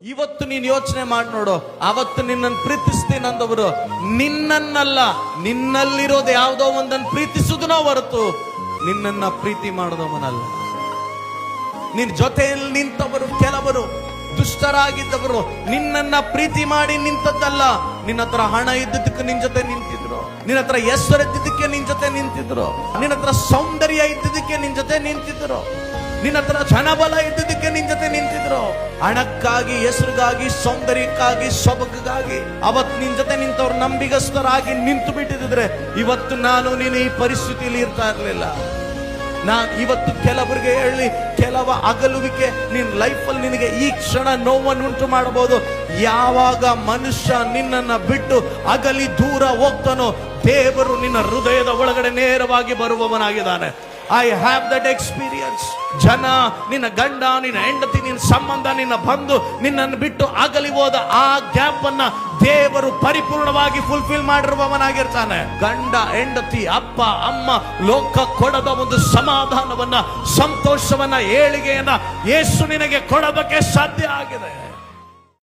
ಇವತ್ತು ನೀನು ಯೋಚನೆ ಮಾಡಿ ನೋಡು, ಅವತ್ತು ನಿನ್ನನ್ನು ಪ್ರೀತಿಸ್ತೀನಂದವರು ನಿನ್ನನ್ನಲ್ಲ, ನಿನ್ನಲ್ಲಿರೋದು ಯಾವುದೋ ಒಂದನ್ನು ಪ್ರೀತಿಸುವುದನೋ ಹೊರತು ನಿನ್ನನ್ನ ಪ್ರೀತಿ ಮಾಡಿದವನಲ್ಲ. ನಿನ್ನ ಜೊತೆಯಲ್ಲಿ ನಿಂತವರು ಕೆಲವರು ದುಷ್ಟರಾಗಿದ್ದವರು ನಿನ್ನನ್ನ ಪ್ರೀತಿ ಮಾಡಿ ನಿಂತದ್ದಲ್ಲ. ನಿನ್ನ ಹತ್ರ ಹಣ ಇದ್ದದಕ್ಕೆ ನಿನ್ ಜೊತೆ ನಿಂತಿದ್ರು, ನಿನ್ನ ಹತ್ರ ಹೆಸರಿದ್ದಕ್ಕೆ ನಿನ್ ಜೊತೆ ನಿಂತಿದ್ರು, ನಿನ್ನ ಹತ್ರ ಸೌಂದರ್ಯ ಇದ್ದದಕ್ಕೆ ನಿನ್ ಜೊತೆ ನಿಂತಿದ್ರು, ನಿನ್ನ ಹತ್ರ ಜನಬಲ ಇದ್ದದಕ್ಕೆ ನಿನ್ ಜೊತೆ ನಿಂತಿದ್ರು. ಹಣಕ್ಕಾಗಿ, ಹೆಸರಿಗಾಗಿ, ಸೌಂದರ್ಯಕ್ಕಾಗಿ, ಸೊಬಗಾಗಿ ಅವತ್ತು ನಿನ್ ಜೊತೆ ನಿಂತವ್ರು ನಂಬಿಗಸ್ತರಾಗಿ ನಿಂತು ಬಿಟ್ಟಿದ್ರೆ ಇವತ್ತು ನಾನು ನೀನು ಈ ಪರಿಸ್ಥಿತಿಯಲ್ಲಿ ಇರ್ತಾ ಇರ್ಲಿಲ್ಲ. ನಾನು ಇವತ್ತು ಕೆಲವರಿಗೆ ಹೇಳಿ, ಕೆಲವ ಅಗಲುವಿಕೆ ನಿನ್ನ ಲೈಫಲ್ಲಿ ನಿನಗೆ ಈ ಕ್ಷಣ ನೋವನ್ನುಂಟು ಮಾಡಬಹುದು. ಯಾವಾಗ ಮನುಷ್ಯ ನಿನ್ನನ್ನು ಬಿಟ್ಟು ಅಗಲಿ ದೂರ ಹೋಗ್ತಾನೋ, ದೇವರು ನಿನ್ನ ಹೃದಯದ ಒಳಗಡೆ ನೇರವಾಗಿ ಬರುವವನಾಗಿದ್ದಾನೆ. I have that experience. ಜನ, ನಿನ್ನ ಗಂಡ, ನಿನ್ನ ಹೆಂಡತಿ, ನಿನ್ನ ಸಂಬಂಧ, ನಿನ್ನ ಬಂಧು ನಿನ್ನನ್ನು ಬಿಟ್ಟು ಅಗಲಿ ಹೋದ ಆ ಗ್ಯಾಪ್ ಅನ್ನ ದೇವರು ಪರಿಪೂರ್ಣವಾಗಿ ಫುಲ್ಫಿಲ್ ಮಾಡಿರುವವನಾಗಿರ್ತಾನೆ. ಗಂಡ, ಹೆಂಡತಿ, ಅಪ್ಪ, ಅಮ್ಮ ಲೋಕ ಕೊಡದ ಒಂದು ಸಮಾಧಾನವನ್ನ, ಸಂತೋಷವನ್ನ, ಏಳಿಗೆಯನ್ನ ಯೇಸು ನಿನಗೆ ಕೊಡೋದಕ್ಕೆ ಸಾಧ್ಯ ಆಗಿದೆ.